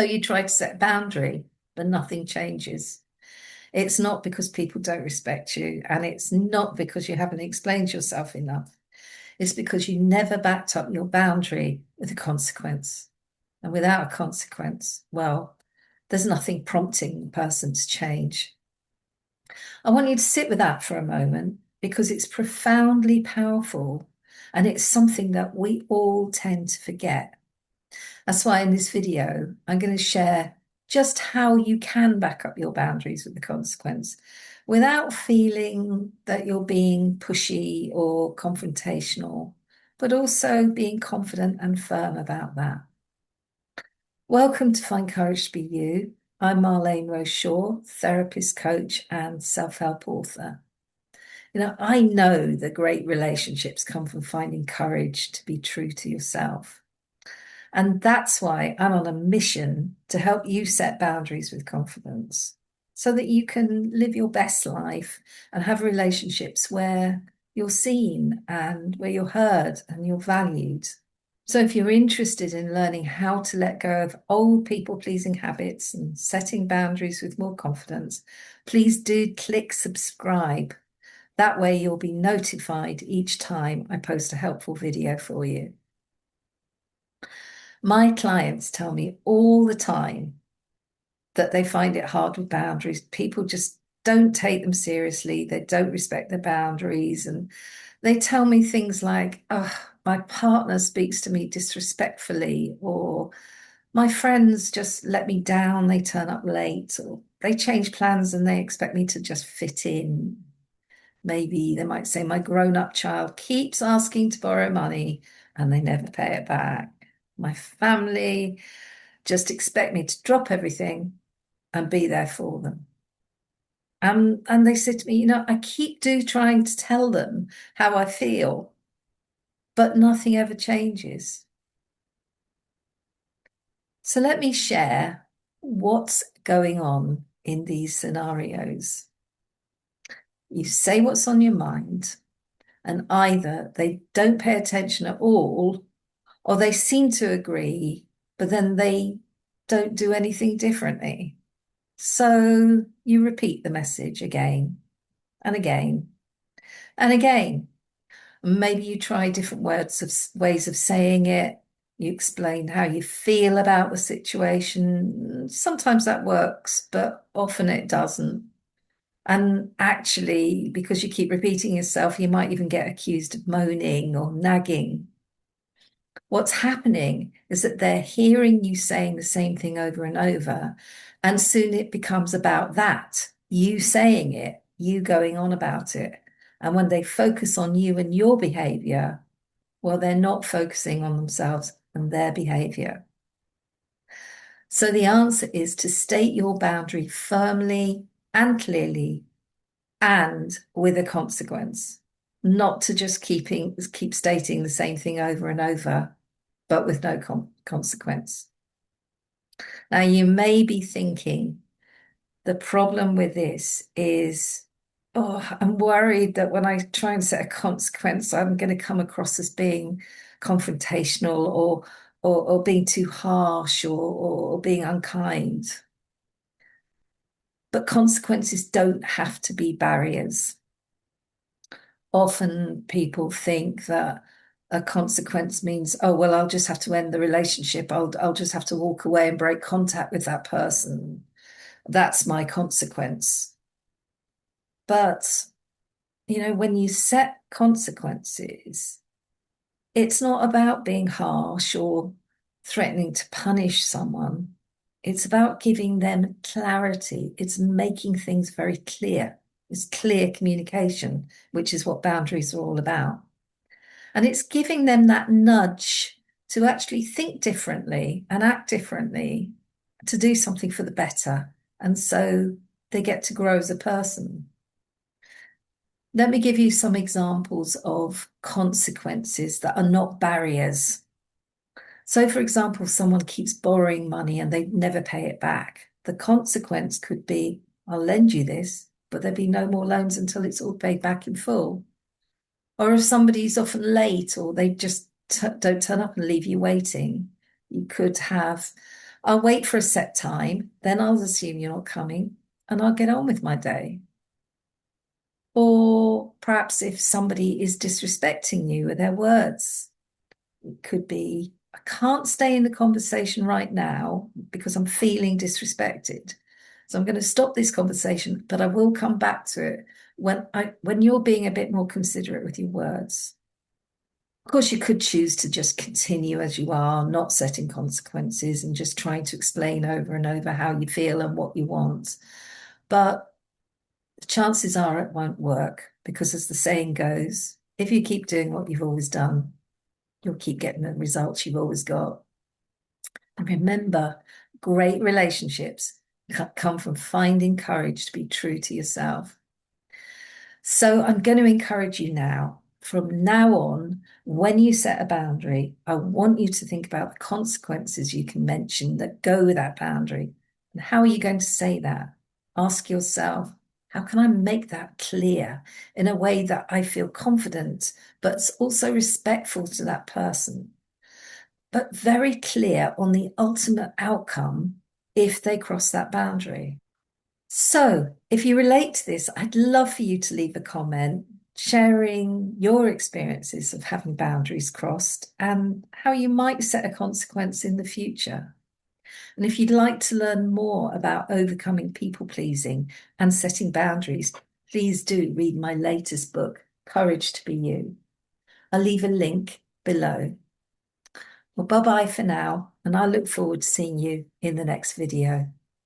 So you try to set a boundary, but nothing changes. It's not because people don't respect you, and it's not because you haven't explained yourself enough. It's because you never backed up your boundary with a consequence. And without a consequence, well, there's nothing prompting the person to change. I want you to sit with that for a moment because it's profoundly powerful and it's something that we all tend to forget. That's why in this video, I'm going to share just how you can back up your boundaries with the consequence without feeling that you're being pushy or confrontational, but also being confident and firm about that. Welcome to Find Courage to Be You. I'm Marléne Roche-Shaw, therapist, coach, and self-help author. I know that great relationships come from finding courage to be true to yourself. And that's why I'm on a mission to help you set boundaries with confidence so that you can live your best life and have relationships where you're seen and where you're heard and you're valued. So if you're interested in learning how to let go of old people-pleasing habits and setting boundaries with more confidence, please do click subscribe. That way you'll be notified each time I post a helpful video for you. My clients tell me all the time that they find it hard with boundaries. People just don't take them seriously. They don't respect their boundaries. And they tell me things like, oh, my partner speaks to me disrespectfully, or my friends just let me down. They turn up late, or they change plans and they expect me to just fit in. Maybe they might say, my grown-up child keeps asking to borrow money and they never pay it back. My family just expect me to drop everything and be there for them. And they said to me, I keep trying to tell them how I feel, but nothing ever changes. So let me share what's going on in these scenarios. You say what's on your mind, and either they don't pay attention at all, or they seem to agree, but then they don't do anything differently. So you repeat the message again and again and again. Maybe you try different ways of saying it. You explain how you feel about the situation. Sometimes that works, but often it doesn't. And actually, because you keep repeating yourself, you might even get accused of moaning or nagging. What's happening is that they're hearing you saying the same thing over and over, and soon it becomes about that, you saying it, you going on about it. And when they focus on you and your behavior, well, they're not focusing on themselves and their behavior. So the answer is to state your boundary firmly and clearly and with a consequence, not to just keep stating the same thing over and over, but with no consequence. Now, you may be thinking, the problem with this is, oh, I'm worried that when I try and set a consequence, I'm going to come across as being confrontational or being too harsh or being unkind. But consequences don't have to be barriers. Often people think that a consequence means, oh, well, I'll just have to end the relationship. I'll just have to walk away and break contact with that person. That's my consequence. But, when you set consequences, it's not about being harsh or threatening to punish someone. It's about giving them clarity. It's making things very clear. It's clear communication, which is what boundaries are all about. And it's giving them that nudge to actually think differently and act differently, to do something for the better. And so they get to grow as a person. Let me give you some examples of consequences that are not barriers. So, for example, someone keeps borrowing money and they never pay it back. The consequence could be, I'll lend you this, but there'll be no more loans until it's all paid back in full. Or if somebody's often late or they just don't turn up and leave you waiting, you could have I'll wait for a set time, then I'll assume you're not coming and I'll get on with my day. Or perhaps if somebody is disrespecting you with their words, it could be, I can't stay in the conversation right now because I'm feeling disrespected. So I'm going to stop this conversation, but I will come back to it when you're being a bit more considerate with your words. Of course, you could choose to just continue as you are, not setting consequences and just trying to explain over and over how you feel and what you want. But the chances are it won't work because, as the saying goes, if you keep doing what you've always done, you'll keep getting the results you've always got. And remember, great relationships come from finding courage to be true to yourself. So I'm going to encourage you now. From now on, when you set a boundary, I want you to think about the consequences you can mention that go with that boundary. And how are you going to say that? Ask yourself, how can I make that clear in a way that I feel confident, but it's also respectful to that person, but very clear on the ultimate outcome if they cross that boundary? So, if you relate to this, I'd love for you to leave a comment sharing your experiences of having boundaries crossed and how you might set a consequence in the future. And if you'd like to learn more about overcoming people pleasing and setting boundaries, please do read my latest book, Courage to Be You. I'll leave a link below. Well, bye bye for now, and I look forward to seeing you in the next video.